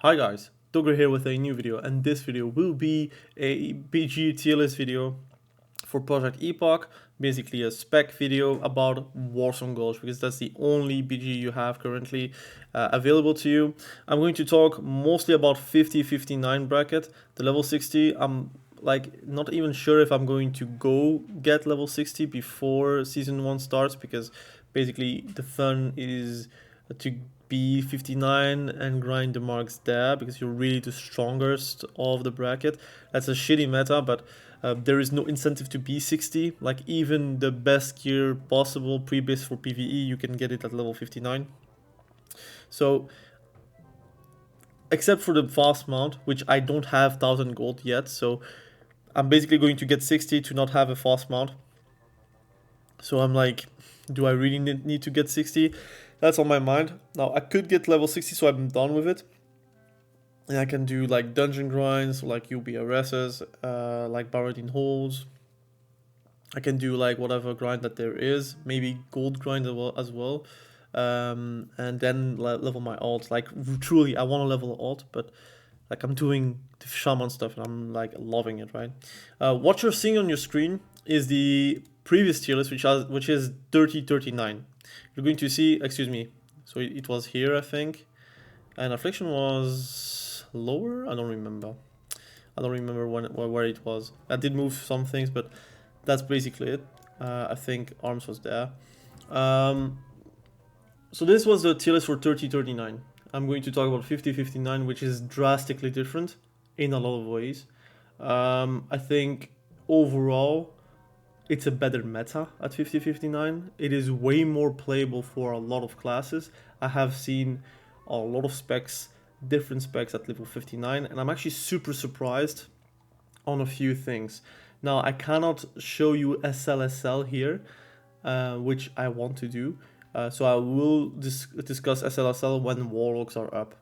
Hi guys, Dogger here with a new video, and this video will be a BG tier list video for Project EPOCH, basically a spec video about Warzone Gulch, because that's the only BG you have currently available to you. I'm going to talk mostly about 50-59 bracket, the level 60. I'm like not even sure if I'm going to go get level 60 before season 1 starts, because basically the fun is to be 59 and grind the marks there, because you're really the strongest of the bracket. That's a shitty meta, but there is no incentive to be 60. Like even the best gear possible pre-base for PvE, you can get it at level 59. So except for the fast mount, which I don't have 1000 gold yet, so I'm basically going to get 60 to not have a fast mount. So I'm like, do I really need to get 60? That's on my mind. Now I could get level 60, so I'm done with it. And I can do like dungeon grinds, like UBRSs, like Paladin holds. I can do like whatever grind that there is, maybe gold grind as well. And then level my alt. Like truly, I want to level alt, but like I'm doing the Shaman stuff and I'm like loving it, right? What you're seeing on your screen is the previous tier list, which is 30-39. You're going to see, excuse me, so it was here, I think, and affliction was lower. I don't remember where it was. I did move some things, but that's basically it. I think arms was there. So this was the tier list for 30-39. I'm going to talk about 50-59, which is drastically different in a lot of ways. I think overall it's a better meta at 50-59. It is way more playable for a lot of classes. I have seen a lot of specs, different specs at level 59, and I'm actually super surprised on a few things. Now, I cannot show you SLSL here, which I want to do. So I will discuss SLSL when Warlocks are up.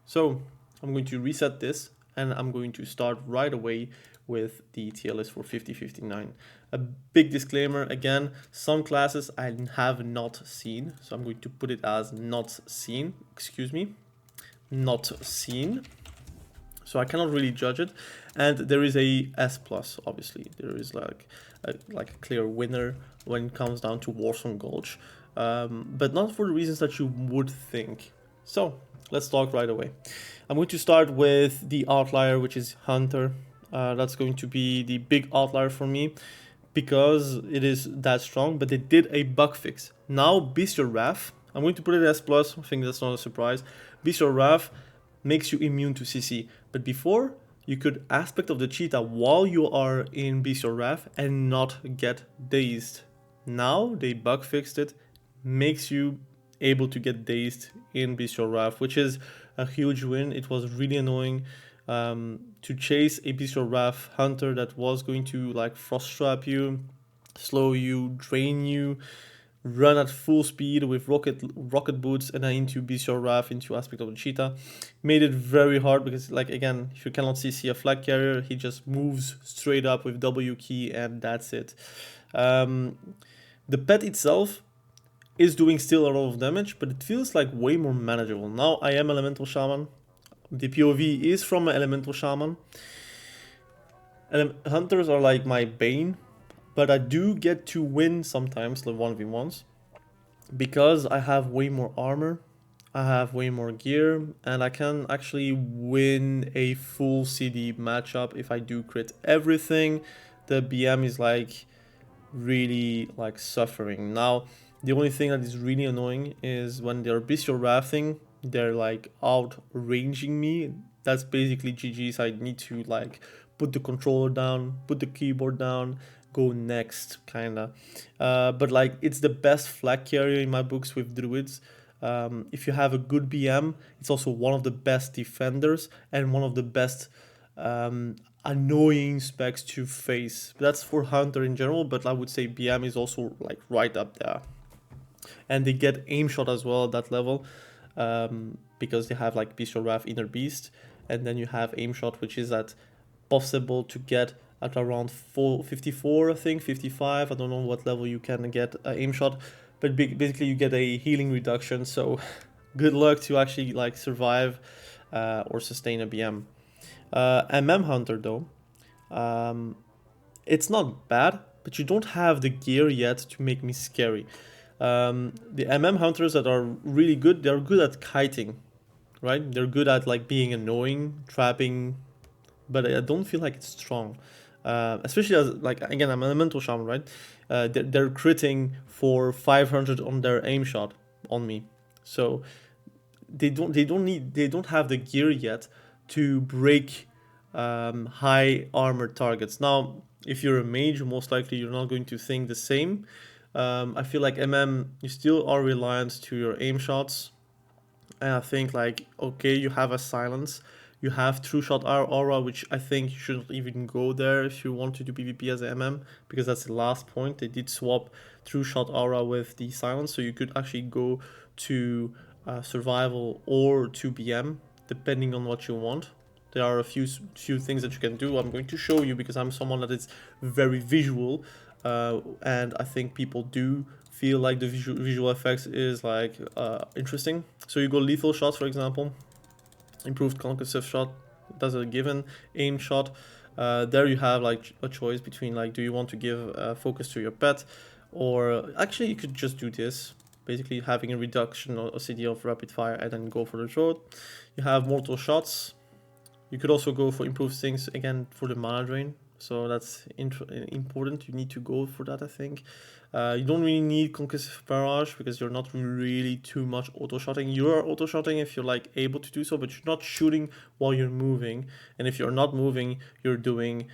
So I'm going to reset this, and I'm going to start right away with the tier list for 50-59. A big disclaimer again, some classes I have not seen, so I'm going to put it as not seen, excuse me, not seen. So I cannot really judge it, and there is a S+, obviously. There is like a clear winner when it comes down to Warzone Gulch, but not for the reasons that you would think. So let's talk right away. I'm going to start with the outlier, which is Hunter. That's going to be the big outlier for me because it is that strong, but they did a bug fix. Now Bestial Wrath, I'm going to put it as plus, I think that's not a surprise. Bestial Wrath makes you immune to CC, but before you could aspect of the cheetah while you are in Bestial Wrath and not get dazed. Now they bug fixed it, makes you able to get dazed in Bestial Wrath, which is a huge win. It was really annoying to chase a Bestial Wrath hunter that was going to like frost trap you, slow you, drain you, run at full speed with rocket boots and then into Bestial Wrath into aspect of the cheetah. Made it very hard because, like, again, if you cannot see a flag carrier, he just moves straight up with W key and that's it. The pet itself is doing still a lot of damage, but it feels like way more manageable. Now I am Elemental Shaman. The POV is from an Elemental Shaman. Hunters are like my bane, but I do get to win sometimes the 1v1s because I have way more armor, I have way more gear, and I can actually win a full CD matchup if I do crit everything. The BM is like really like suffering. Now the only thing that is really annoying is when they're Bestial Wrathing, they're like outranging me. That's basically GG's. I need to like put the controller down, put the keyboard down, go next, kinda. But like it's the best flag carrier in my books with Druids. If you have a good BM, it's also one of the best defenders and one of the best annoying specs to face. That's for Hunter in general, but I would say BM is also like right up there. And they get aim shot as well at that level, because they have like Bestial Wrath, Inner Beast, and then you have aim shot, which is at possible to get at around 54, I think 55. I don't know what level you can get aim shot, but basically you get a healing reduction. So good luck to actually like survive or sustain a BM. MM Hunter though, it's not bad, but you don't have the gear yet to make me scary. The MM Hunters that are really good, they're good at kiting, right? They're good at like being annoying, trapping, but I don't feel like it's strong. Especially as like again, I'm an elemental shaman, right? They're critting for 500 on their aim shot on me, so they don't have the gear yet to break high armored targets. Now, if you're a mage, most likely you're not going to think the same. I feel like MM, you still are reliant to your aim shots, and I think like okay, you have a silence, you have true shot aura, which I think you shouldn't even go there if you want to do PvP as a MM, because that's the last point. They did swap true shot aura with the silence, so you could actually go to survival or to BM depending on what you want. There are a few things that you can do. I'm going to show you because I'm someone that is very visual, and I think people do feel like the visual effects is like interesting. So you go lethal shots, for example, improved concussive shot, that's a given. Aim shot, there you have like a choice between like, do you want to give focus to your pet, or actually you could just do this, basically having a reduction or CD of rapid fire and then go for the throat. You have mortal shots. You could also go for improved things again for the mana drain, so that's important. You need to go for that, I think. You don't really need concussive barrage because you're not really too much auto-shotting. You are auto-shotting if you're like able to do so, but you're not shooting while you're moving. And if you're not moving, you're doing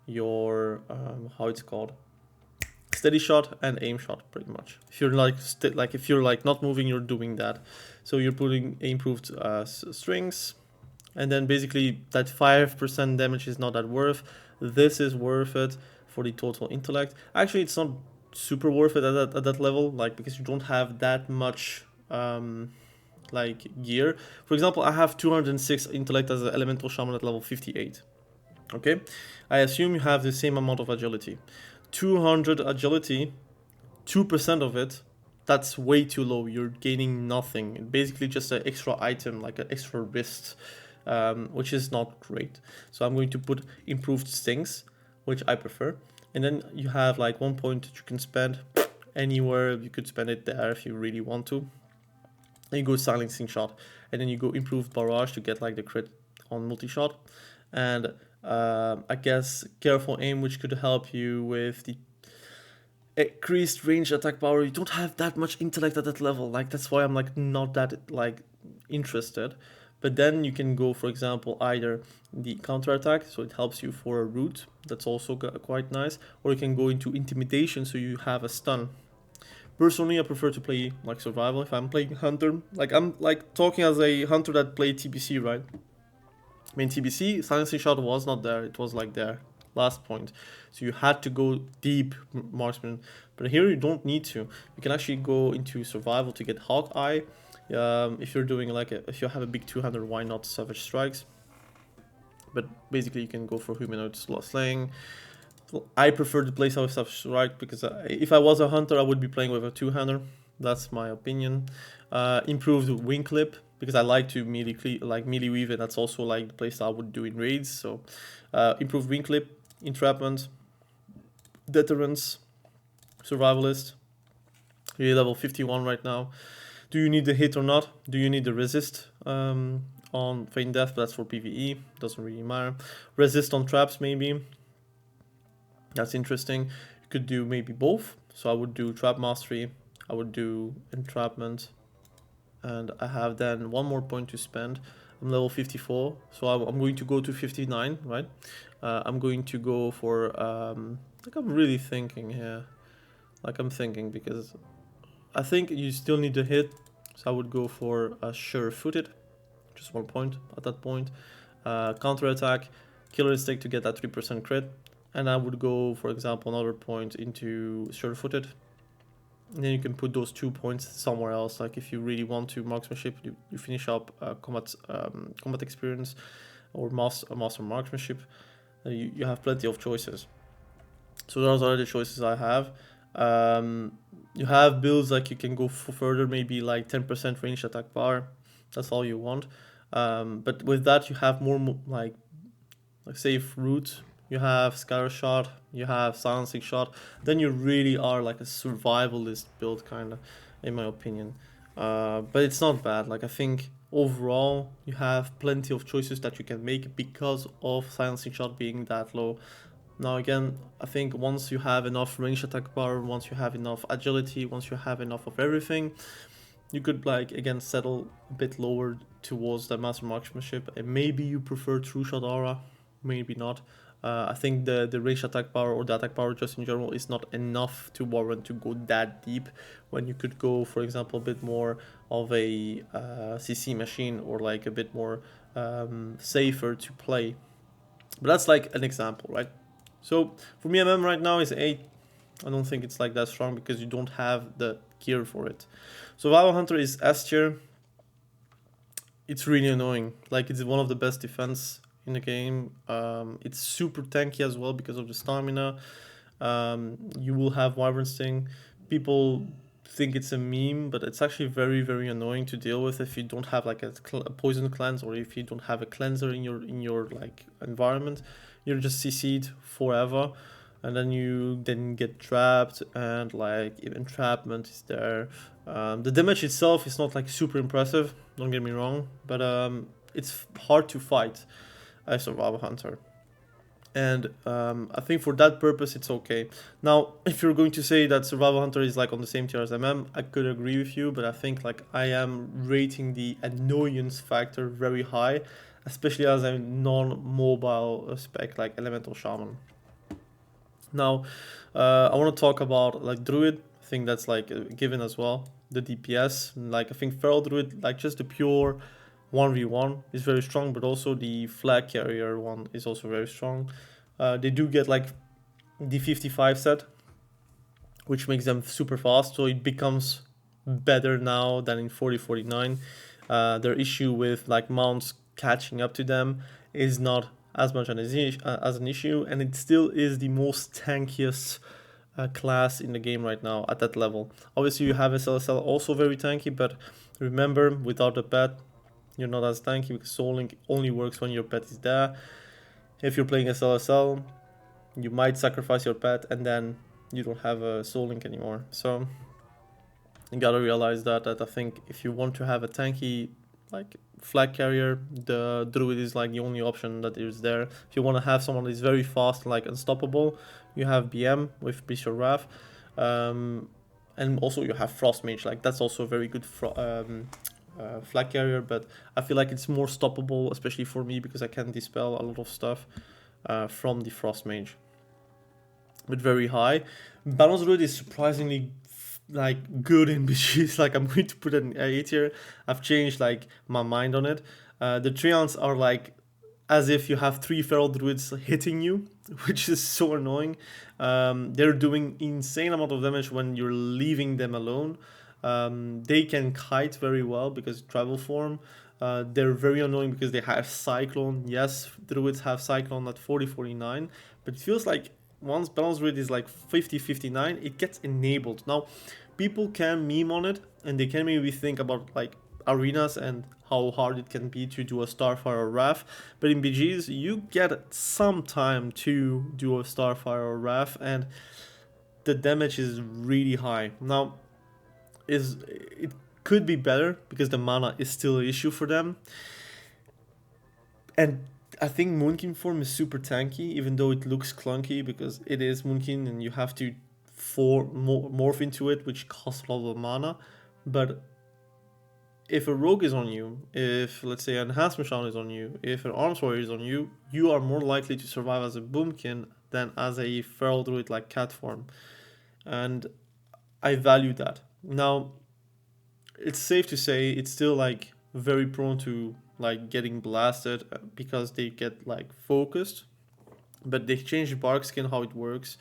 your how it's called, steady shot and aim shot, pretty much. If you're like if you're like not moving, you're doing that. So you're putting improved strings. And then basically that 5% damage is not that worth. This is worth it for the total intellect. Actually, it's not super worth it at that level, like because you don't have that much like gear. For example, I have 206 intellect as an elemental shaman at level 58. Okay, I assume you have the same amount of agility. 200 agility, 2% of it, that's way too low. You're gaining nothing. Basically just an extra item, like an extra wrist. Which is not great. So I'm going to put improved stings, which I prefer. And then you have like 1 point that you can spend anywhere. You could spend it there if you really want to. And you go silencing shot, and then you go improved barrage to get like the crit on multi-shot. And I guess careful aim, which could help you with the increased range attack power. You don't have that much intellect at that level. Like that's why I'm like not that like interested. But then you can go, for example, either the counter attack, so it helps you for a root, that's also quite nice, or you can go into intimidation, so you have a stun. Personally, I prefer to play like survival if I'm playing hunter. Like I'm like talking as a hunter that played TBC, right? I mean, TBC silencing shot was not there; it was like there last point, so you had to go deep marksman. But here you don't need to. You can actually go into survival to get Hawkeye. If you're doing like if you have a big 200, why not Savage Strikes? But basically you can go for humanoid slaying. I prefer to play Savage Strike because if I was a hunter I would be playing with a 200. That's my opinion. Improved wing clip because I like to melee weave, and that's also like the playstyle I would do in raids. So improved wing clip, entrapment, deterrence, survivalist. You're level 51 right now. Do you need the hit or not? Do you need the resist on Feign Death? That's for PvE, doesn't really matter. Resist on traps maybe. That's interesting. You could do maybe both. So I would do Trap Mastery, I would do Entrapment, and I have then 1 more point to spend. I'm level 54, so I'm going to go to 59, right? I'm going to go for, like I'm really thinking here. Like I'm thinking because I think you still need to hit, so I would go for a sure-footed, just 1 point at that point. Counter attack, killer instinct to get that 3% crit, and I would go, for example, another point into sure-footed. And then you can put those 2 points somewhere else. Like if you really want to marksmanship, you finish up combat experience or master marksmanship. You have plenty of choices. So those are the choices I have. You have builds like you can go further, maybe like 10% range attack power. That's all you want. But with that, you have more like safe route. You have scatter shot, you have silencing shot. Then you really are like a survivalist build, kind of, in my opinion. But it's not bad. Like I think overall, you have plenty of choices that you can make because of silencing shot being that low. Now again, I think once you have enough range attack power, once you have enough agility, once you have enough of everything, you could like again settle a bit lower towards the master marksmanship, and maybe you prefer true shot aura, maybe not. I think the range attack power or the attack power just in general is not enough to warrant to go that deep when you could go, for example, a bit more of a CC machine or like a bit more safer to play. But that's like an example, right? So for me, MM right now is 8. I don't think it's like that strong because you don't have the gear for it. Survival Hunter is S tier. It's really annoying. Like it's one of the best defense in the game. It's super tanky as well because of the stamina. You will have Wyvern Sting. People think it's a meme, but it's actually very, very annoying to deal with if you don't have like a poison cleanse or if you don't have a cleanser in your like environment. You're just CC'd forever, and then you then get trapped, and like entrapment is there. The damage itself is not like super impressive, don't get me wrong, but it's hard to fight as Survival Hunter. And I think for that purpose it's okay. Now, if you're going to say that Survival Hunter is like on the same tier as MM, I could agree with you, but I think like I am rating the annoyance factor very high, especially as a non-mobile spec like Elemental Shaman. Now, I want to talk about like Druid. I think that's like a given as well. The DPS, like I think Feral Druid, like just the pure 1v1 is very strong, but also the flag carrier one is also very strong. They do get like the 55 set, which makes them super fast, so it becomes better now than in 4049. Their issue with like mounts catching up to them is not as much as an issue, and it still is the most tankiest class in the game right now at that level. Obviously, you have SLSL also very tanky, but remember, without a pet, you're not as tanky because Soul Link only works when your pet is there. If you're playing SLSL, you might sacrifice your pet and then you don't have a Soul Link anymore. So you gotta realize that I think if you want to have a tanky like flag carrier, the Druid is like the only option that is there. If you want to have someone that is very fast, like unstoppable, you have BM with Bishop Wrath. And also you have Frost Mage, like that's also a very good flag carrier, but I feel like it's more stoppable, especially for me, because I can dispel a lot of stuff from the Frost Mage. But very high. Balance Druid is surprisingly like good in BGs. Like I'm going to put it in A tier. I've changed like my mind on it. The Treants are like as if you have 3 Feral Druids hitting you, which is so annoying. They're doing insane amount of damage when you're leaving them alone. They can kite very well because travel form. They're very annoying because they have Cyclone. Yes, Druids have Cyclone at 40-49, but it feels like once Balance Druid is like 50-59, it gets enabled. Now, people can meme on it, and they can maybe think about like arenas and how hard it can be to do a Starfire or Wrath, but in BGs, you get some time to do a Starfire or Wrath, and the damage is really high. Now, it could be better because the mana is still an issue for them, and I think Moonkin form is super tanky, even though it looks clunky because it is Moonkin and you have to morph into it, which costs a lot of mana. But if a rogue is on you, if let's say an enhancement shaman is on you, if an arms warrior is on you, you are more likely to survive as a boomkin than as a feral druid like cat form, and I value that. Now, it's safe to say it's still like very prone to like getting blasted because they get like focused, but they changed bark skin how it works.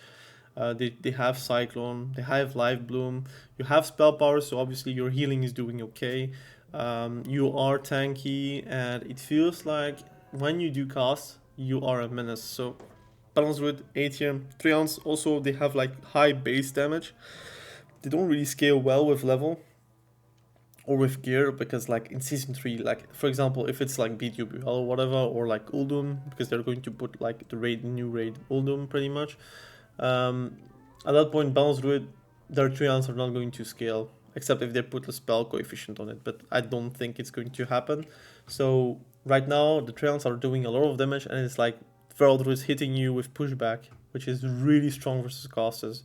They have Cyclone, they have Live Bloom, you have spell power, so obviously your healing is doing okay. You are tanky, and it feels like when you do cast, you are a menace. So Balance with A tier. Treants also, they have like high base damage. They don't really scale well with level, or with gear, because like in season 3, like for example, if it's like BTUBL or whatever, or like Uldum, because they're going to put like the new raid Uldum pretty much. At that point, Balance Druid, their treants are not going to scale, except if they put a spell coefficient on it, but I don't think it's going to happen. So right now, the treants are doing a lot of damage, and it's like Feral Druid is hitting you with pushback, which is really strong versus casters.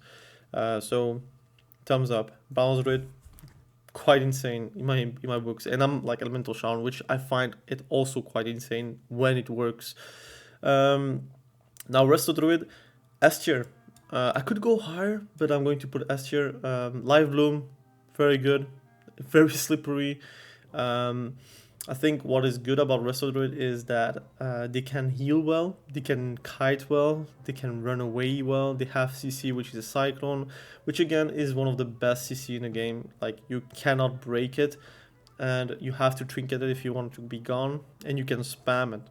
So thumbs up. Balance Druid, quite insane in my books, and I'm like Elemental Shaman, which I find it also quite insane when it works. Now Resto Druid, S tier. I could go higher, but I'm going to put S tier. Live Bloom, very good, very slippery. I think what is good about Resto Druid is that they can heal well, they can kite well, they can run away well, they have CC, which is a Cyclone, which again is one of the best CC in the game. Like, you cannot break it, and you have to trinket it if you want to be gone, and you can spam it.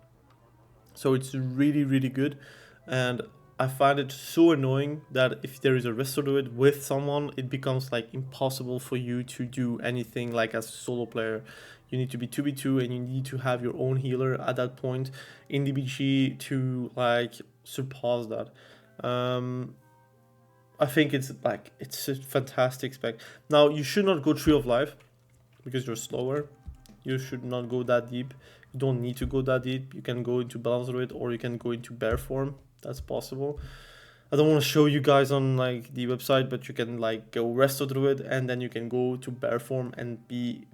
So it's really, really good, and I find it so annoying that if there is a Resto Druid with someone, it becomes like impossible for you to do anything like as a solo player. You need to be 2v2, and you need to have your own healer at that point in DBG to like surpass that. I think it's a fantastic spec. Now, you should not go Tree of Life because you're slower. You should not go that deep. You don't need to go that deep. You can go into Balance Druid, or you can go into Bear form. That's possible. I don't want to show you guys on like the website, but you can like go Resto Druid, and then you can go to Bear form and be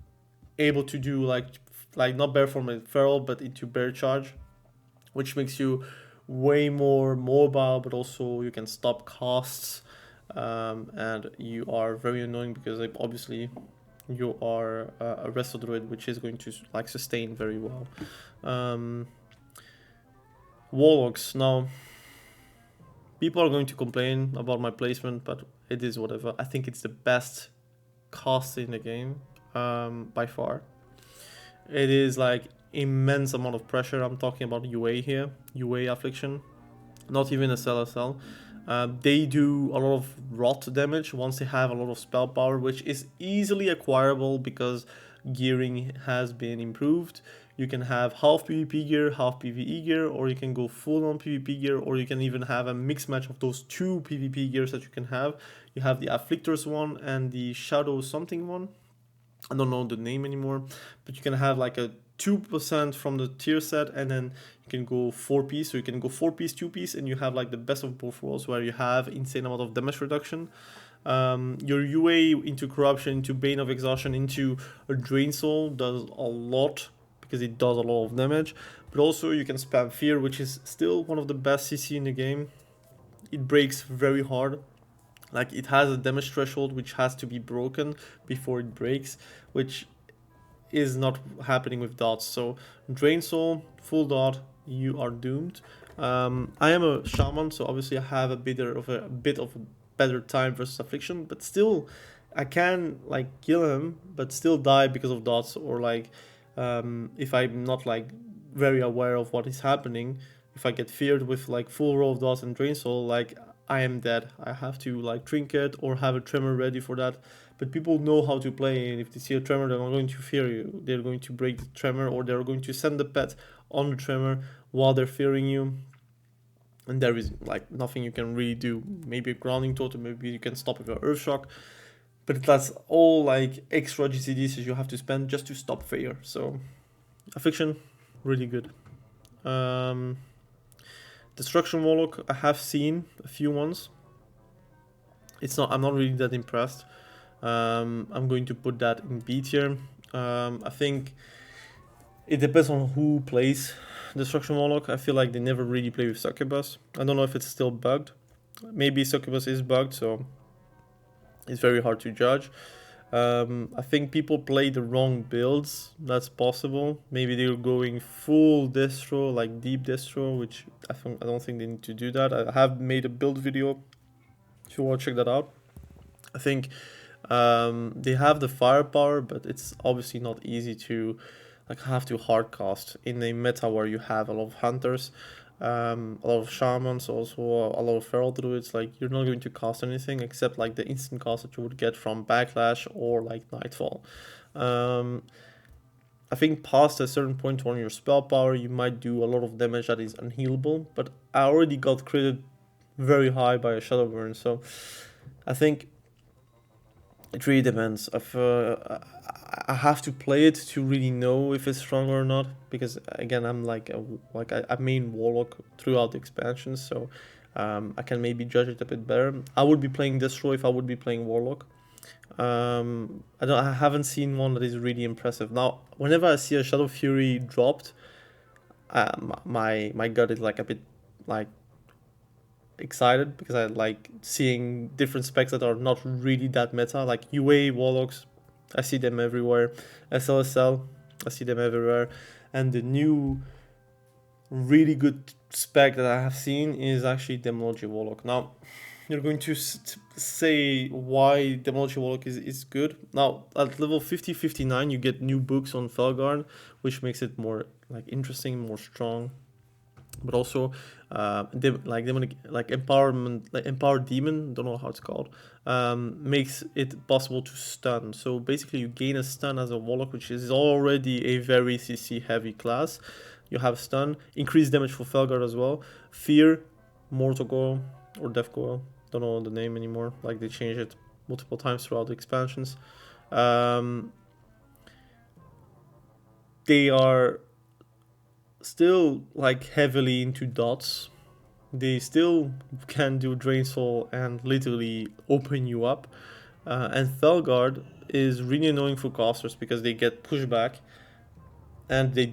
able to do like not Bear form and Feral, but into Bear Charge, which makes you way more mobile, but also you can stop casts, and you are very annoying because like, obviously you are a Resto Druid, which is going to like sustain very well. Warlocks, now people are going to complain about my placement, but it is whatever. I think it's the best cast in the game, by far. It is like immense amount of pressure. I'm talking about UA here, UA affliction, not even a SLSL. They do a lot of rot damage once they have a lot of spell power, which is easily acquirable because gearing has been improved. You can have half PvP gear, half PvE gear, or you can go full on PvP gear, or you can even have a mixed match of those two PvP gears that you can have. You have the Afflictors one and the Shadow something one. I don't know the name anymore, but you can have like a 2% from the tier set, and then you can go 4-piece, so you can go 4-piece, 2-piece, and you have like the best of both worlds, where you have insane amount of damage reduction. Your UA into Corruption, into Bane of Exhaustion, into a Drain Soul does a lot, because it does a lot of damage, but also you can spam Fear, which is still one of the best CC in the game. It breaks very hard. Like, it has a damage threshold which has to be broken before it breaks, which is not happening with dots. So Drain Soul, full dot, you are doomed. I am a Shaman, so obviously I have a bit of a better time versus Affliction, but still I can like kill him, but still die because of dots, or like if I'm not like very aware of what is happening. If I get feared with like full row of dots and Drain Soul, like I am dead. I have to like trinket or have a tremor ready for that. But people know how to play, and if they see a tremor, they're not going to fear you. They're going to break the tremor, or they're going to send the pet on the tremor while they're fearing you. And there is like nothing you can really do. Maybe a grounding totem, maybe you can stop with an earth shock. But that's all like extra GCDs you have to spend just to stop fear. So Affliction, really good. Destruction Warlock, I have seen a few ones. I'm not really that impressed. I'm going to put that in B tier. I think it depends on who plays Destruction Warlock. I feel like they never really play with Succubus. I don't know if it's still bugged. Maybe Succubus is bugged, so it's very hard to judge. I think people play the wrong builds. That's possible. Maybe they're going full destro, like deep destro, which I don't think they need to do that. I have made a build video. If you want to check that out, I think they have the firepower, but it's obviously not easy to like have to hardcast in a meta where you have a lot of hunters, a lot of shamans, also a lot of feral druids. Like, you're not going to cast anything except like the instant cast that you would get from backlash or like nightfall. Um, I think past a certain point on your spell power, you might do a lot of damage that is unhealable, but I already got critted very high by a Shadow Burn, so I think it really depends. I have to play it to really know if it's strong or not, because again, I'm like a main Warlock throughout the expansions, so I can maybe judge it a bit better. I would be playing Destroy if I would be playing Warlock. I haven't seen one that is really impressive. Now, whenever I see a Shadow Fury dropped, my gut is like a bit like excited because I like seeing different specs that are not really that meta, like UA Warlocks. I see them everywhere. SLSL, I see them everywhere. And the new really good spec that I have seen is actually Demonology Warlock. Now, you're going to say why Demonology Warlock is good. Now, at level 50-59, you get new books on Felguard, which makes it more like interesting, more strong. But also, empowerment, like empowered demon, don't know how it's called, makes it possible to stun. So basically, you gain a stun as a Warlock, which is already a very CC heavy class. You have stun, increased damage for Felguard as well, fear, mortal coil or death coil, don't know the name anymore, like they changed it multiple times throughout the expansions. They are still like heavily into dots. They still can do Drain Soul and literally open you up. And Felguard is really annoying for casters because they get pushback and the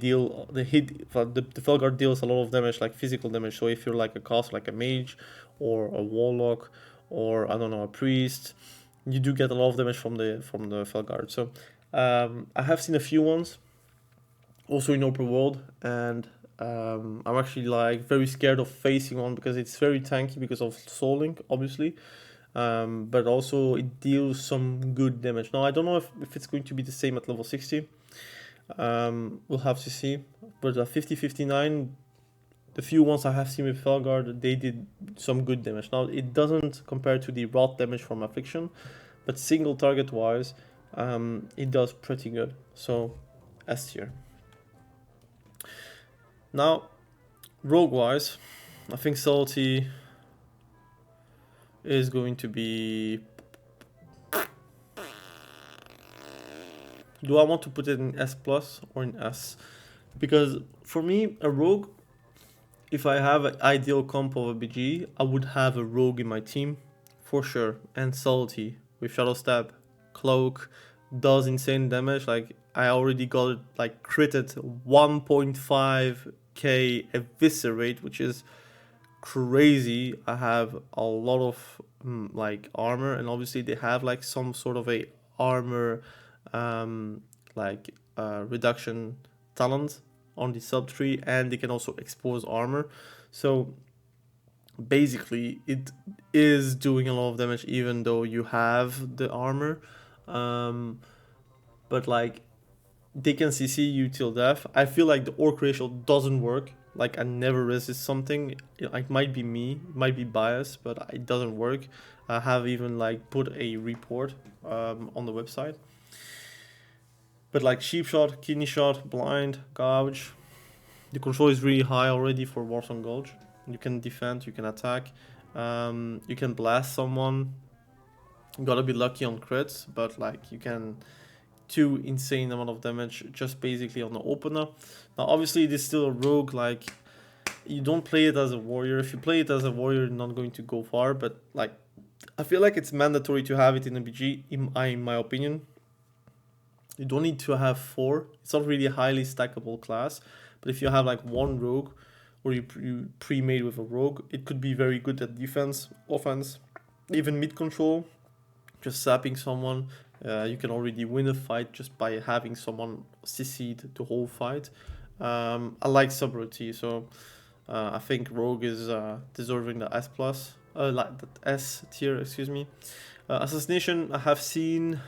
Felguard deals a lot of damage, like physical damage. So if you're like a caster, like a mage or a warlock or I don't know, a priest, you do get a lot of damage from the Felguard. So I have seen a few ones also in open world, and I'm actually like very scared of facing one because it's very tanky because of Soul Link, obviously. But also it deals some good damage. Now I don't know if it's going to be the same at level 60. We'll have to see. But at 50-59, the few ones I have seen with Felguard, they did some good damage. Now it doesn't compare to the rot damage from Affliction, but single target wise, it does pretty good. So S tier. Now, rogue wise, I think Salty is going to be. Do I want to put it in S plus or in S? Because for me, a rogue, if I have an ideal comp of a BG, I would have a rogue in my team for sure. And Salty with Shadow Stab, Cloak, does insane damage. Like I already got it like critted 1.5k eviscerate, which is crazy. I have a lot of like armor, and obviously they have like some sort of a armor reduction talent on the sub tree, and they can also expose armor. So basically it is doing a lot of damage even though you have the armor, but like they can CC you till death. I feel like the orc ratio doesn't work. Like I never resist something. It might be me, it might be biased, but it doesn't work. I have even like put a report on the website. But like sheep shot, kidney shot, blind, gouge, the control is really high already for Warsong Gulch. You can defend, you can attack, you can blast someone. You gotta be lucky on crits, but like you can do insane amount of damage just basically on the opener. Now obviously it is still a rogue, like you don't play it as a warrior. If you play it as a warrior, you're not going to go far, but like I feel like it's mandatory to have it in a BG in my opinion. You don't need to have 4. It's not really a highly stackable class, but if you have like one rogue or you pre-made with a rogue, it could be very good at defense, offense, even mid control, just sapping someone. You can already win a fight just by having someone CC'd the whole fight. I like sub-roti, so I think rogue is deserving the S plus, like the S tier, excuse me. Assassination I have seen,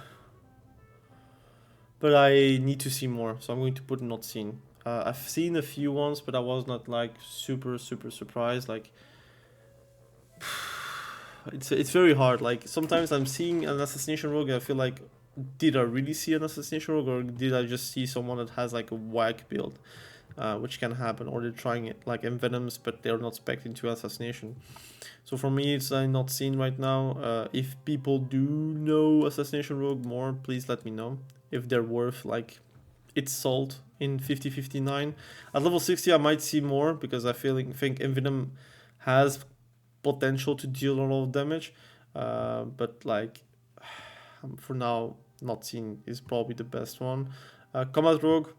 but I need to see more, so I'm going to put not seen. I've seen a few ones, but I was not like super surprised. Like it's very hard. Like sometimes I'm seeing an assassination rogue and I feel like did I really see an assassination rogue, or did I just see someone that has like a whack build, which can happen, or they're trying it like envenoms, but they're not spec'd into assassination. So for me, it's not seen right now. If people do know assassination rogue more, please let me know if they're worth like its salt in 50-59. At level 60, I might see more because I think envenom has potential to deal a lot of damage, but like for now, not seen is probably the best one. Combat rogue,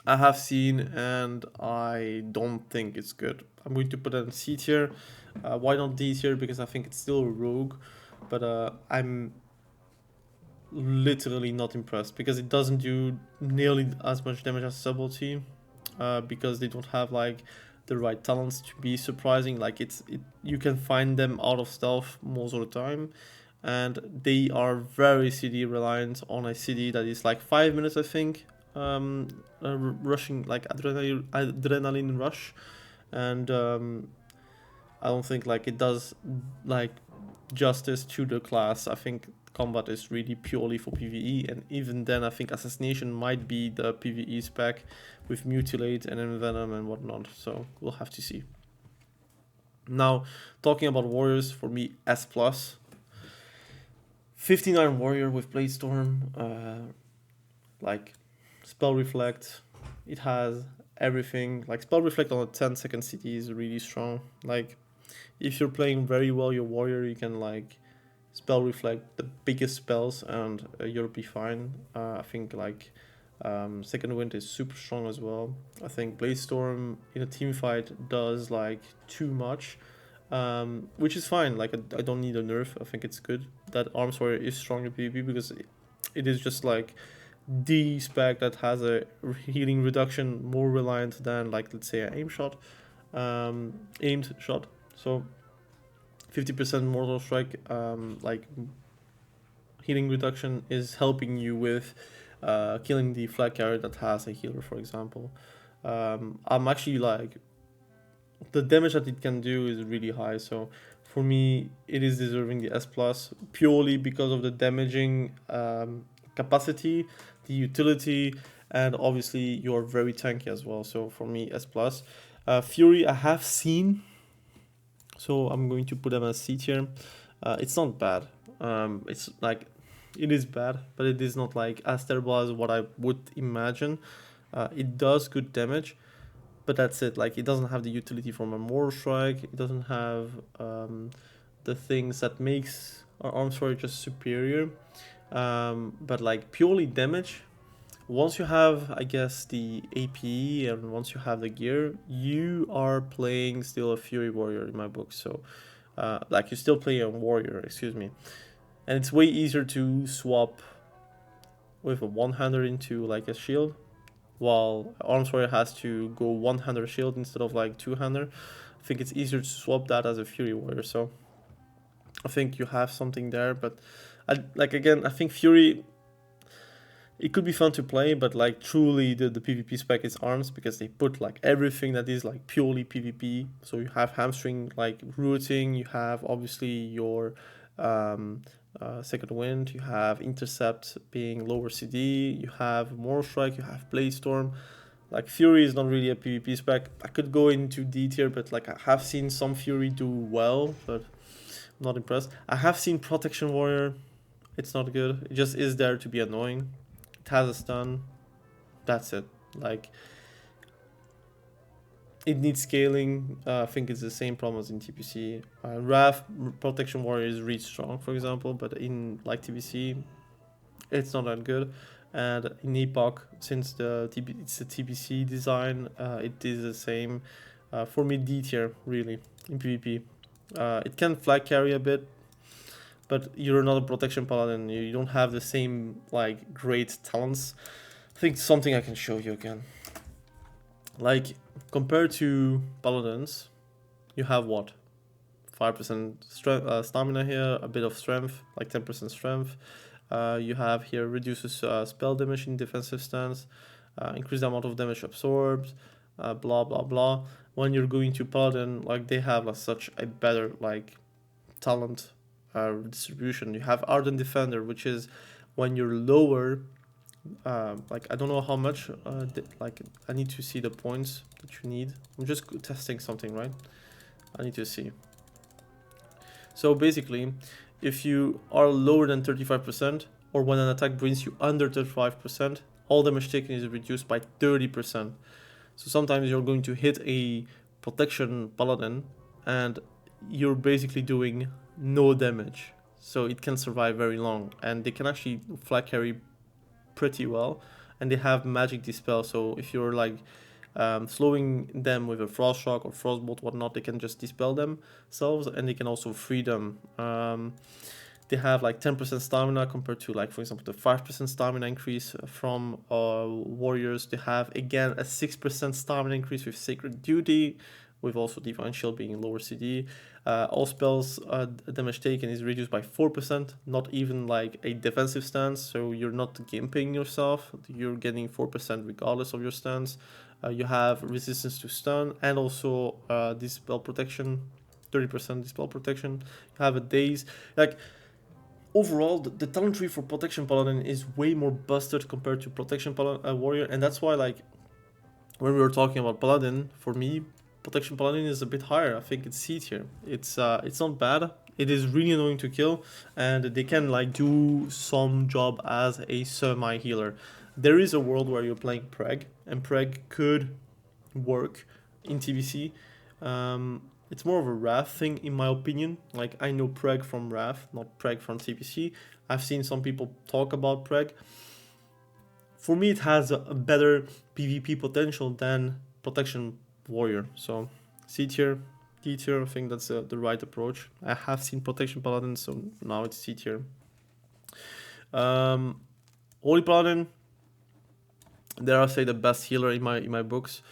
I have seen and I don't think it's good. I'm going to put it in C tier. Why not D tier? Because I think it's still a rogue, but I'm literally not impressed because it doesn't do nearly as much damage as subtlety, because they don't have like the right talents to be surprising. Like you can find them out of stealth most of the time, and they are very CD reliant on a CD that is like 5 minutes, I think, rushing like adrenaline rush, and I don't think like it does like justice to the class. I think combat is really purely for PvE, and even then I think assassination might be the PvE spec with mutilate and envenom and whatnot, so we'll have to see. Now, talking about warriors, for me S+, 59 warrior with Bladestorm, like spell reflect, it has everything. Like spell reflect on a 10-second CD is really strong. Like if you're playing very well your warrior, you can like spell reflect the biggest spells and you'll be fine. I think like second wind is super strong as well. I think Bladestorm in a team fight does like too much, which is fine. Like I don't need a nerf. I think it's good that Arms Warrior is strong in PvP because it is just like the spec that has a healing reduction more reliant than like let's say an aimed shot. So 50% mortal strike, like healing reduction is helping you with killing the flag carrier that has a healer, for example. I'm actually like the damage that it can do is really high, so for me it is deserving the S+, purely because of the damaging capacity, the utility, and obviously you're very tanky as well. So for me S+. Fury I have seen, so I'm going to put them as C tier. It's not bad. It's like it is bad, but it is not like as terrible as what I would imagine. It does good damage, but that's it. Like it doesn't have the utility from a mortal strike. It doesn't have the things that makes our arms warrior just superior. But like purely damage, once you have, I guess, the AP and once you have the gear, you are playing still a Fury Warrior in my book. So, like you still play a Warrior, excuse me. And it's way easier to swap with a one-hander into like a shield, while Arms Warrior has to go one-hander shield instead of like two-hander. I think it's easier to swap that as a Fury Warrior. So, I think you have something there, but I think Fury, it could be fun to play, but like truly the PvP spec is Arms because they put like everything that is like purely PvP. So you have hamstring like rooting, you have obviously your second wind, you have intercept being lower CD, you have mortal strike, you have Bladestorm. Like Fury is not really a PvP spec. I could go into D tier, but like I have seen some Fury do well, but I'm not impressed. I have seen Protection Warrior. It's not good. It just is there to be annoying. It has a stun. That's it. Like it needs scaling. I think it's the same problem as in TPC. Wrath Protection Warrior is really strong, for example, but in like TPC, it's not that good. And in EPOCH, since it's a TPC design, it is the same. For me, D tier really in PvP. It can flag carry a bit, but you're not a protection paladin. You don't have the same like great talents. I think something I can show you again. Like compared to paladins, you have what? 5% stamina here, a bit of strength, like 10% strength. You have here reduces spell damage in defensive stance, increase the amount of damage absorbed, blah blah blah. When you're going to paladin, like they have like, such a better like talent distribution. You have Ardent Defender, which is when you're lower, like I don't know how much, like I need to see the points that you need. I'm just testing something, right? I need to see. So basically, if you are lower than 35%, or when an attack brings you under 35%, all damage taken is reduced by 30%. So sometimes you're going to hit a protection paladin and you're basically doing no damage. So it can survive very long, and they can actually flag carry pretty well, and they have magic dispel. So if you're like slowing them with a frost shock or frostbolt, whatnot, they can just dispel themselves, and they can also free them. They have like 10% stamina compared to, like, for example, the 5% stamina increase from warriors. They have again a 6% stamina increase with Sacred Duty, with also Divine Shield being lower CD. All spells damage taken is reduced by 4%, not even like a defensive stance, so you're not gimping yourself, you're getting 4% regardless of your stance. You have resistance to stun, and also dispel protection, 30% dispel protection. You have a daze. Like, overall, the talent tree for protection paladin is way more busted compared to protection warrior, and that's why, like, when we were talking about paladin, for me, protection paladin is a bit higher. I think it's C tier. It's not bad. It is really annoying to kill, and they can like do some job as a semi healer. There is a world where you're playing Preg, and Preg could work in TBC. It's more of a Wrath thing, in my opinion. Like, I know Preg from Wrath, not Preg from TBC. I've seen some people talk about Preg. For me, it has a better PvP potential than protection warrior. So C tier, D tier, I think that's the right approach. I have seen protection paladin, so now it's C tier. Holy Paladin, dare I say, the best healer in my books.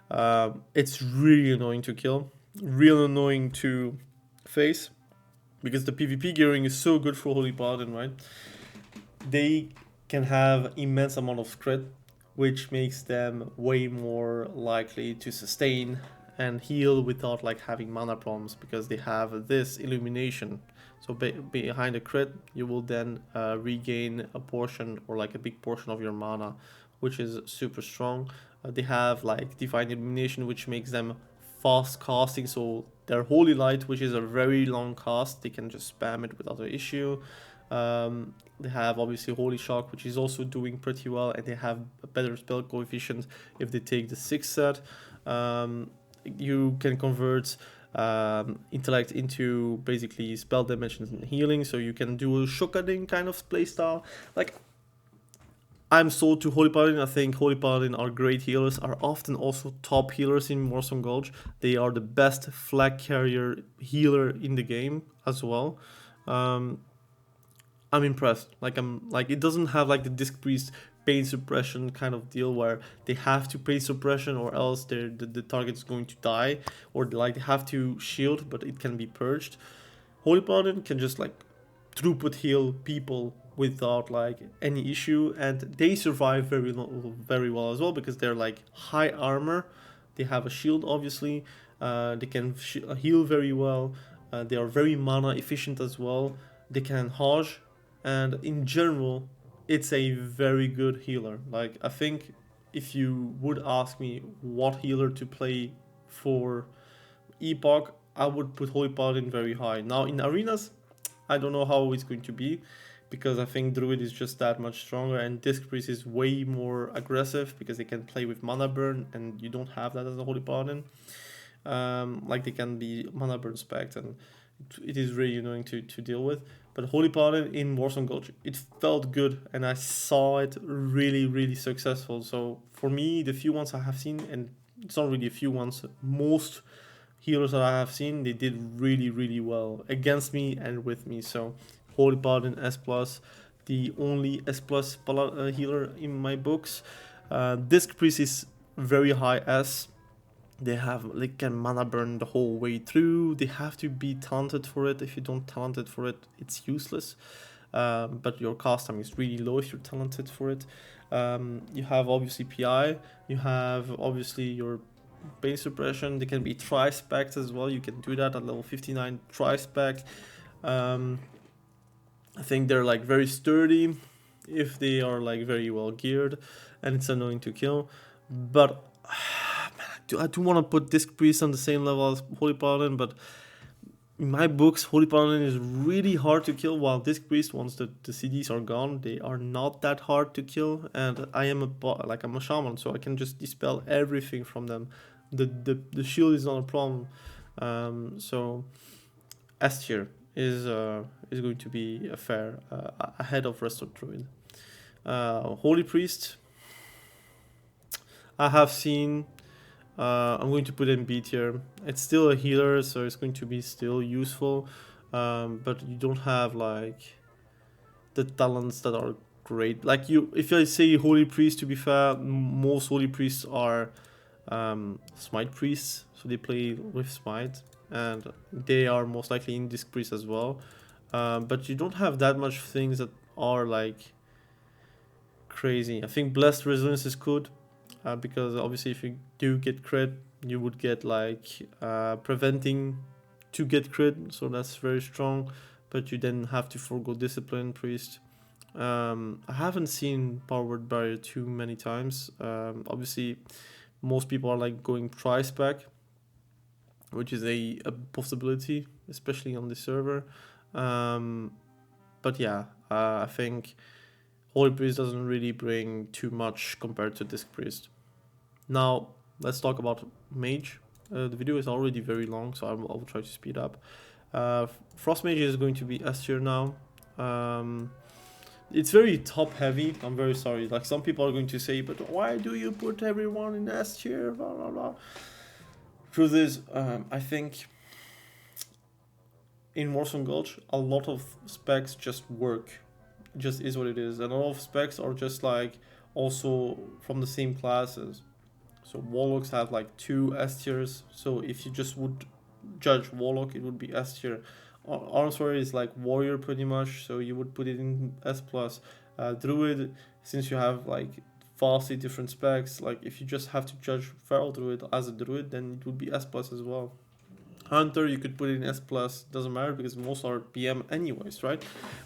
It's really annoying to kill, real annoying to face, because the PvP gearing is so good for Holy Paladin, right? They can have immense amount of crit, which makes them way more likely to sustain and heal without like having mana problems, because they have this illumination. So behind a crit, you will then regain a portion, or like a big portion of your mana, which is super strong. They have like divine illumination, which makes them fast casting. So their holy light, which is a very long cast, they can just spam it without an issue. They have obviously Holy Shock, which is also doing pretty well, and they have a better spell coefficient if they take the 6th set. You can convert intellect into basically spell damage and healing, so you can do a Shockading kind of playstyle. Like, I'm sold to Holy Paladin. I think Holy Paladin are great healers, are often also top healers in Warsong Gulch. They are the best flag carrier healer in the game as well. I'm impressed. Like, it doesn't have like the Disc Priest pain suppression kind of deal where they have to pain suppression or else the target is going to die, or like they have to shield but it can be purged. Holy Paladin can just like throughput heal people without like any issue, and they survive very well as well, because they're like high armor, they have a shield obviously, they can heal very well, they are very mana efficient as well, they can Hajj, and in general it's a very good healer. Like, I think if you would ask me what healer to play for Epoch, I would put Holy Paladin very high. Now in arenas, I don't know how it's going to be, because I think Druid is just that much stronger, and Disc Priest is way more aggressive because they can play with mana burn, and you don't have that as a Holy Paladin. Like, they can be mana burn spec'd, and it is really annoying to deal with. But Holy Paladin in Warsong Gulch, it felt good, and I saw it really successful. So for me, the few ones I have seen, and it's not really a few ones, most healers that I have seen, they did really well against me and with me. So Holy Paladin S+, the only S+ healer in my books. Disc Priest is very high S. They can mana burn the whole way through. They have to be talented for it. If you don't talented for it, it's useless. But your cast time is really low if you're talented for it. You have obviously PI. You have obviously your pain suppression. They can be tri-spec'd as well. You can do that at level 59 tri-spec. I think they're like very sturdy. if they are like very well geared, and it's annoying to kill. But I do want to put Disc Priest on the same level as Holy Paladin, but in my books, Holy Paladin is really hard to kill, while Disc Priest, once the CDs are gone, they are not that hard to kill. And I am I'm a Shaman, so I can just dispel everything from them. The shield is not a problem. So S tier is going to be a fair ahead of Restored Druid. Holy Priest, I have seen. I'm going to put in B tier. It's still a healer, so it's going to be still useful, but you don't have like the talents that are great. Like if I say Holy Priest, to be fair, most Holy Priests are Smite Priests, so they play with Smite, and they are most likely in Disc Priest as well. But you don't have that much things that are like crazy. I think Blessed Resilience is good. Because obviously if you do get crit, you would get like preventing to get crit, so that's very strong, but you then have to forgo Discipline Priest. I haven't seen Power Word Barrier too many times. Obviously most people are like going tri-spec, which is a possibility, especially on the server. But yeah, I think Holy Priest doesn't really bring too much compared to Disc Priest. Now, let's talk about Mage. The video is already very long, so I will try to speed up. Frost Mage is going to be S tier now. It's very top heavy. I'm very sorry. Like, some people are going to say, but why do you put everyone in S tier? Blah, blah, blah. Truth is, I think in Warsong Gulch, a lot of specs just work. It just is what it is, and a lot of specs are just like also from the same classes. So Warlocks have like 2 S tiers, so if you just would judge Warlock, it would be S tier. Armswearer is like Warrior pretty much, so you would put it in S+. Druid, since you have like vastly different specs, like if you just have to judge Feral Druid as a Druid, then it would be S+ as well. Hunter, you could put it in S+, doesn't matter because most are PM anyways, right?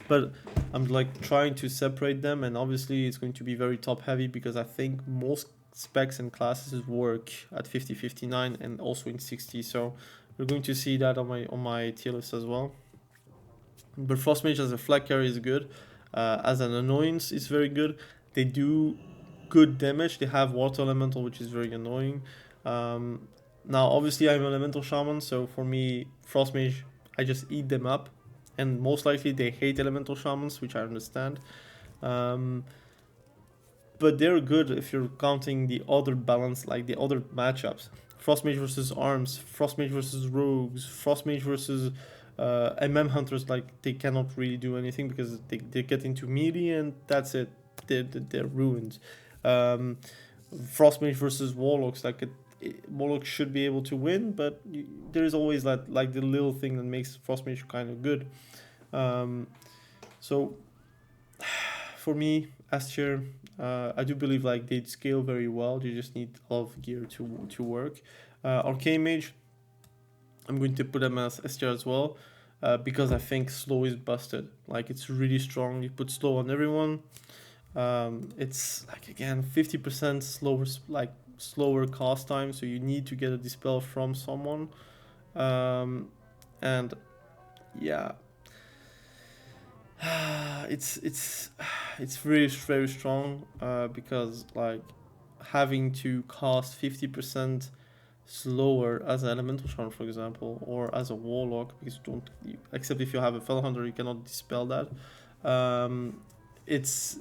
But I'm like trying to separate them, and obviously it's going to be very top heavy because I think most specs and classes work at 50-59 and also in 60, so we're going to see that on my tier list as well. But Frost Mage as a flag carry is good. As an annoyance, it's very good. They do good damage. They have Water Elemental, which is very annoying. Now, obviously, I'm an Elemental Shaman, so for me, Frost Mage, I just eat them up. And most likely, they hate Elemental Shamans, which I understand. But they're good if you're counting the other balance, like the other matchups. Frost Mage versus Arms, Frost Mage versus Rogues, Frost Mage versus Hunters, like, they cannot really do anything because they get into melee and that's it. They're ruined. Frost Mage versus Warlocks, like, Warlock should be able to win, but there is always that, like, the little thing that makes Frost Mage kind of good. So for me, S tier, I do believe like they scale very well. You just need a lot of gear to work. Arcane Mage, I'm going to put them as S tier as well, because I think slow is busted. Like, it's really strong. You put slow on everyone. It's like, again, 50% slower, like slower cast time, so you need to get a dispel from someone. And yeah, it's very very strong, because like having to cast 50% slower as an elemental shaman, for example, or as a warlock, because except if you have a fellow hunter, you cannot dispel that. It's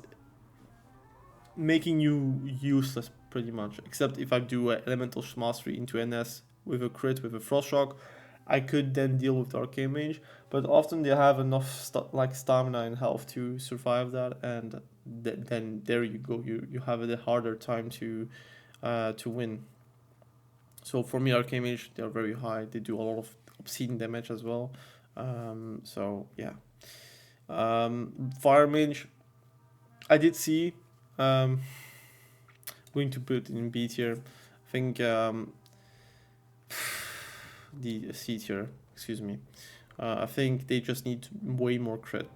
making you useless pretty much, except if I do an elemental mastery into NS with a crit with a frost shock, I could then deal with the Arcane Mage, but often they have enough stamina and health to survive that, and then there you go, you have a harder time to win. So for me, Arcane Mage, they are very high. They do a lot of obscene damage as well. So yeah. Fire Mage, I did see. Going to put in B tier. I think the C tier. Excuse me. I think they just need way more crit.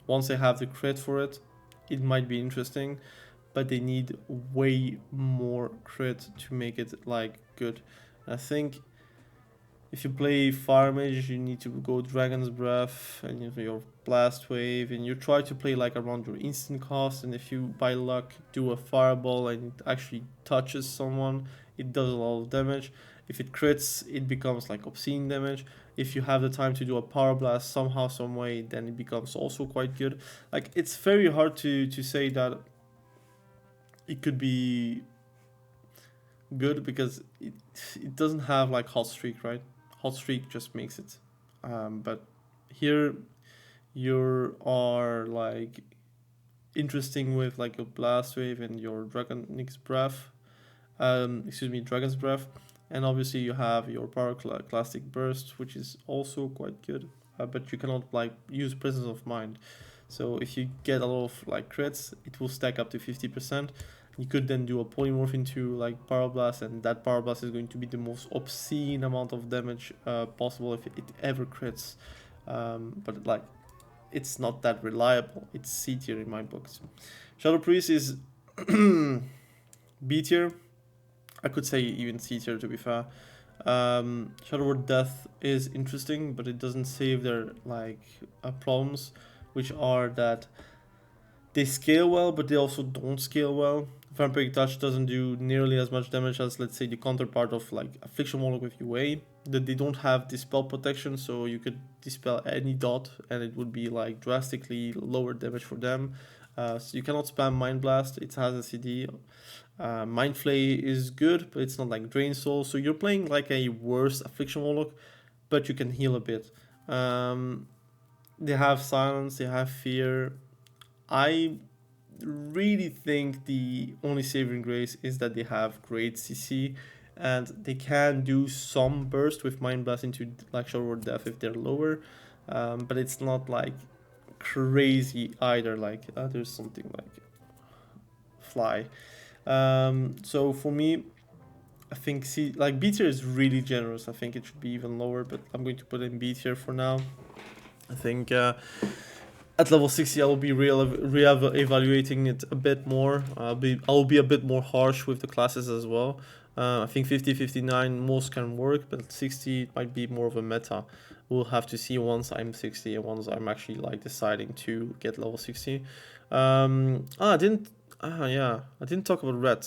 Once they have the crit for it, it might be interesting, but they need way more crit to make it like good. I think if you play Fire Mage, you need to go Dragon's Breath and your Blast Wave, and you try to play like around your instant cost. And if you by luck do a Fireball and it actually touches someone, it does a lot of damage. If it crits, it becomes like obscene damage. If you have the time to do a Power Blast somehow, some way, then it becomes also quite good. Like, it's very hard to say that it could be good because it doesn't have like Hot Streak, right? Hot Streak just makes it. But here you are like interesting with like a Blast Wave and your Dragon's Breath. Dragon's Breath. And obviously you have your Pyroclastic Burst, which is also quite good. But you cannot like use Presence of Mind. So if you get a lot of like crits, it will stack up to 50%. You could then do a polymorph into like Pyroblast, and that Pyroblast is going to be the most obscene amount of damage possible if it ever crits. But like, it's not that reliable. It's C tier in my books. Shadow Priest is B tier. I could say even C tier to be fair. Shadow Word Death is interesting, but it doesn't save their like problems, which are that they scale well, but they also don't scale well. Vampiric Touch doesn't do nearly as much damage as, let's say, the counterpart of like Affliction Warlock with UA. That they don't have Dispel protection, so you could dispel any dot and it would be like drastically lower damage for them. So you cannot spam Mind Blast, it has a CD. Mind Flay is good, but it's not like Drain Soul, so you're playing like a worse Affliction Warlock, but you can heal a bit. They have Silence, they have Fear. I really think the only saving grace is that they have great CC and they can do some burst with Mind Blast into like Shadow Word Death if they're lower, but it's not like crazy either. Like there's something like Fly. So for me, I think B tier is really generous. I think it should be even lower, but I'm going to put in B tier for now. I think at level 60, I will be re-evaluating it a bit more. I'll be a bit more harsh with the classes as well. I think 50, 59 most can work, but 60 might be more of a meta. We'll have to see once I'm 60 and once I'm actually like deciding to get level 60. I didn't talk about red.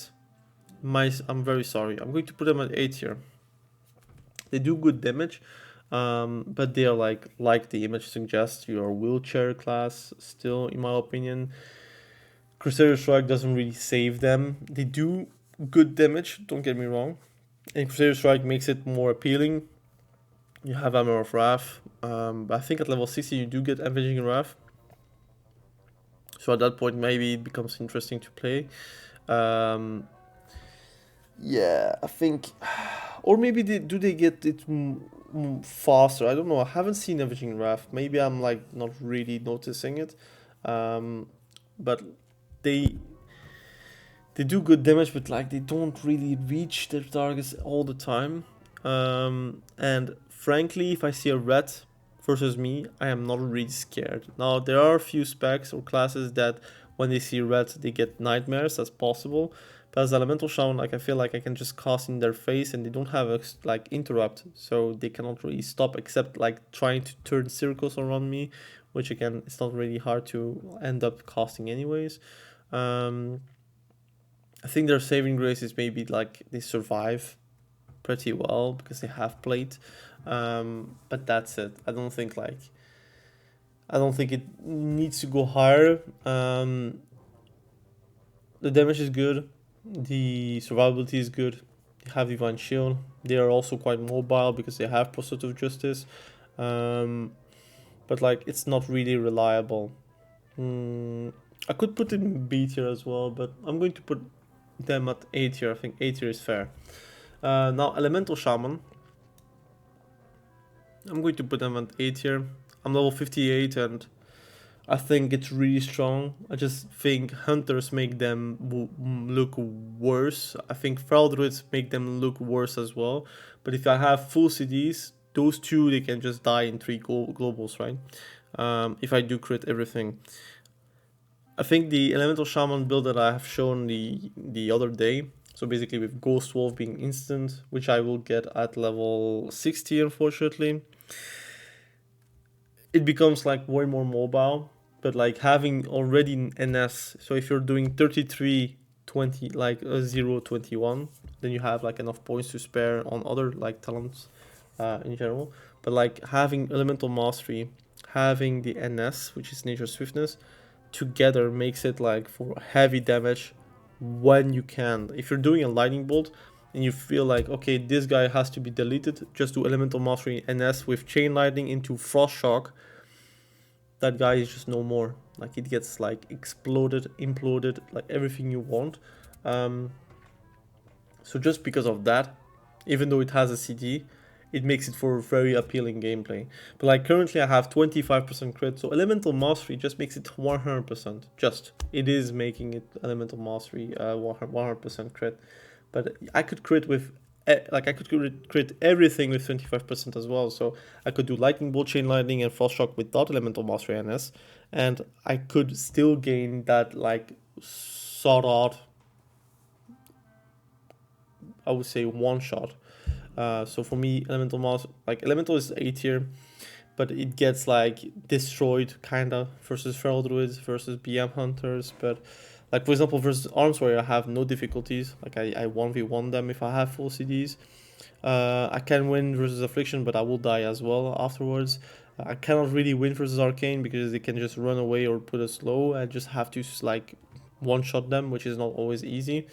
I'm very sorry. I'm going to put them at A tier. They do good damage. But they are like the image suggests, your wheelchair class still, in my opinion. Crusader Strike doesn't really save them. They do good damage, don't get me wrong. And Crusader Strike makes it more appealing. You have Hammer of Wrath. But I think at level 60 you do get Avenging Wrath. So at that point maybe it becomes interesting to play. Yeah, I think... Or maybe do they get it faster? I don't know. I haven't seen Avenging Wrath. Maybe I'm like not really noticing it. But they do good damage, but like they don't really reach their targets all the time. And frankly, if I see a red versus me, I am not really scared. Now there are a few specs or classes that when they see red, they get nightmares. That's possible. But as Elemental Shaman, like I feel like I can just cast in their face and they don't have a like interrupt, so they cannot really stop except like trying to turn circles around me, which again it's not really hard to end up casting anyways. I think their saving grace is maybe like they survive pretty well because they have plate, but that's it. I don't think it needs to go higher. The damage is good. The survivability is good. They have Divine Shield. They are also quite mobile because they have Process of Justice. But like it's not really reliable. I could put it in B tier as well, but I'm going to put them at A tier. I think A tier is fair. Now Elemental Shaman. I'm going to put them at A tier. I'm level 58 and I think it's really strong. I just think Hunters make them look worse. I think Feral Druids make them look worse as well. But if I have full CDs, those two, they can just die in 3 globals, right? If I do crit everything. I think the Elemental Shaman build that I have shown the other day, so basically with Ghost Wolf being instant, which I will get at level 60 unfortunately, it becomes like way more mobile, but like having already an NS, so if you're doing 33, 20, like 0, 21, then you have like enough points to spare on other like talents in general. But like having Elemental Mastery, having the NS, which is Nature Swiftness, together makes it like for heavy damage when you can. If you're doing a lightning bolt and you feel like, okay, this guy has to be deleted, just do Elemental Mastery NS with Chain Lightning into Frost Shock. That guy is just no more. Like it gets like exploded, imploded, like everything you want. So just because of that, even though it has a CD, it makes it for very appealing gameplay. But like currently I have 25% crit, so Elemental Mastery just makes it 100%. Just, it is making it Elemental Mastery 100% crit. But I could crit with, like I could crit everything with 25% as well. So I could do Lightning Bolt, Chain Lightning and Frost Shock without Elemental Mastery NS. And I could still gain that like sort of, I would say, one shot. So for me, Elemental Mouse, like Elemental is A tier, but it gets like destroyed kinda versus Feral Druids versus BM Hunters. But like for example versus Arms Warrior, I have no difficulties. Like I 1v1 them if I have full CDs. I can win versus Affliction, but I will die as well afterwards. I cannot really win versus Arcane because they can just run away or put a slow. I just have to like one-shot them, which is not always easy.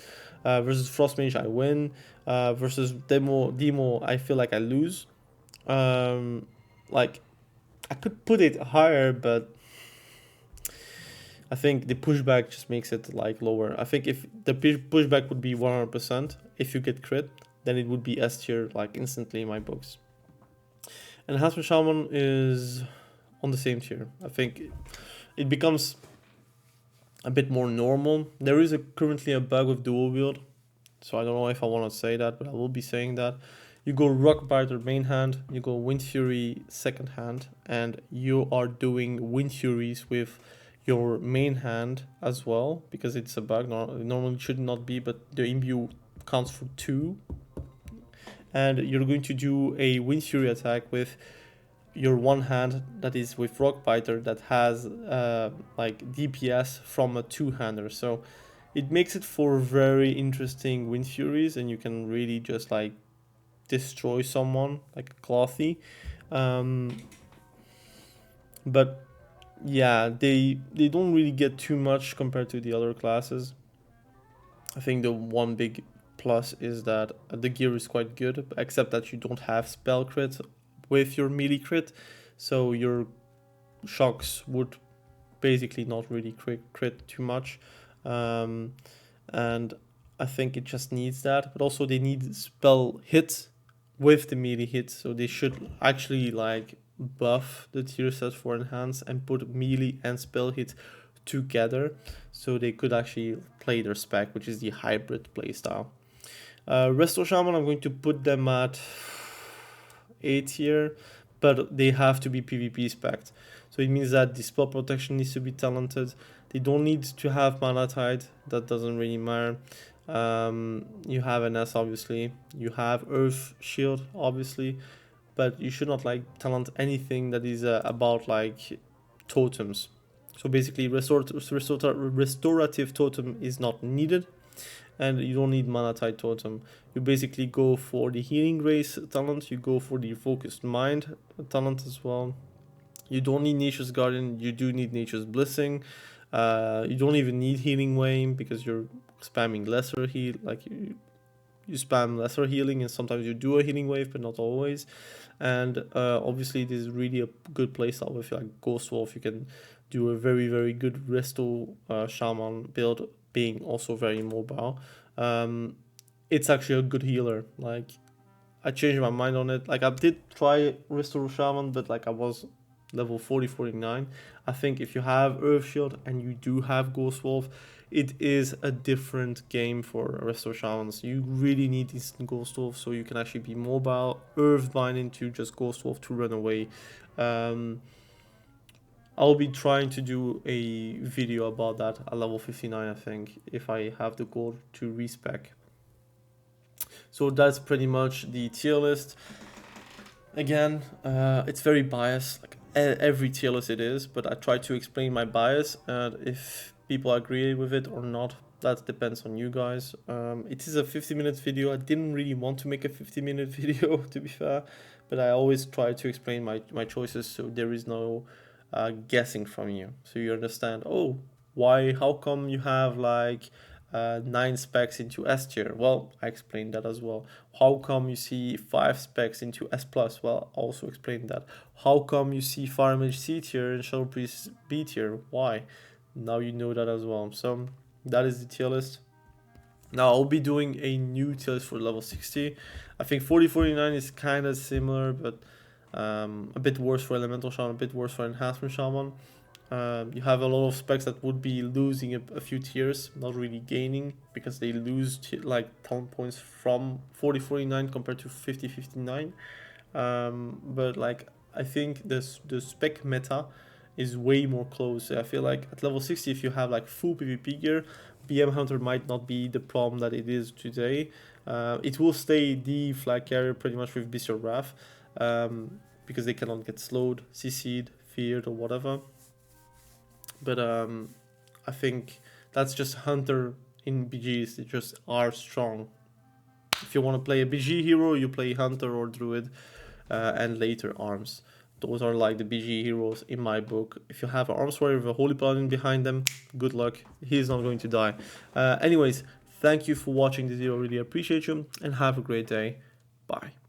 Versus Frost Mage, I win. Versus Demo, I feel like I lose. Like, I could put it higher, but I think the pushback just makes it like lower. I think if the pushback would be 100%, if you get crit, then it would be S tier like instantly in my books. And Enhancement Shaman is on the same tier. I think it becomes a bit more normal. There is currently a bug with dual wield, so I don't know if I want to say that, but I will be saying that. You go Rockbiter main hand, you go Wind Fury second hand, and you are doing Wind Furies with your main hand as well, because it's a bug. It normally should not be, but the imbue counts for 2. And you're going to do a Wind Fury attack with your one hand that is with Rockbiter that has like DPS from a two-hander. So it makes it for very interesting Wind Furies, and you can really just like destroy someone like a Clothy. But yeah, they don't really get too much compared to the other classes. I think the one big plus is that the gear is quite good, except that you don't have spell crit with your melee crit, so your shocks would basically not really crit too much. And I think it just needs that, but also they need spell hit with the melee hit, so they should actually like buff the tier set for enhance and put melee and spell hit together, so they could actually play their spec, which is the hybrid playstyle. Resto Shaman, I'm going to put them at A tier, but they have to be PvP spec'd. So it means that the spell protection needs to be talented. They don't need to have Mana Tide, that doesn't really matter. You have an S obviously, you have Earth Shield obviously, but you should not like talent anything that is about like totems. So basically restorative totem is not needed, and you don't need Mana Tide totem. You basically go for the Healing Grace talent, you go for the Focused Mind talent as well. You don't need Nature's Guardian, you do need Nature's Blessing. You don't even need Healing Wave because you're spamming lesser heal, like you spam lesser healing, and sometimes you do a healing wave, but not always. And obviously this is really a good playstyle with like Ghost Wolf. You can do a very, very good Resto Shaman build, being also very mobile. It's actually a good healer. Like, I changed my mind on it. Like, I did try Restore Shaman, but like I was level 40, 49. I think if you have Earth Shield and you do have Ghost Wolf, it is a different game for Restore Shamans. You really need instant Ghost Wolf so you can actually be mobile, Earth Bind into just Ghost Wolf to run away. I'll be trying to do a video about that at level 59, I think, if I have the goal to respec. So that's pretty much the tier list. Again, it's very biased, like every tier list it is, but I try to explain my bias, and if people agree with it or not, that depends on you guys. It is a 50-minute video. I didn't really want to make a 50-minute video, to be fair, but I always try to explain my choices so there is no guessing from you. So you understand, oh, why, how come you have like 9 specs into S tier? Well, I explained that as well. How come you see 5 specs into S plus? Well, also explained that. How come you see Fire Mage C tier and Shadow Priest B tier? Why? Now you know that as well. So that is the tier list. Now I'll be doing a new tier list for level 60. I think 4049 is kind of similar, but a bit worse for Elemental Shaman, a bit worse for Enhancement Shaman. You have a lot of specs that would be losing a few tiers, not really gaining, because they lose like 10 points from 4049 compared to 5059. But like I think the spec meta is way more close. I feel like at level 60, if you have like full PvP gear, BM Hunter might not be the problem that it is today. It will stay the flag carrier pretty much with Bestial Wrath, because they cannot get slowed, CC'd, feared, or whatever. But I think that's just Hunter in BGs. They just are strong. If you want to play a BG hero, you play Hunter or Druid, and later Arms. Those are like the BG heroes in my book. If you have an Arms Warrior with a Holy Paladin behind them, good luck. He is not going to die. Anyways, thank you for watching this video. I really appreciate you, and have a great day. Bye.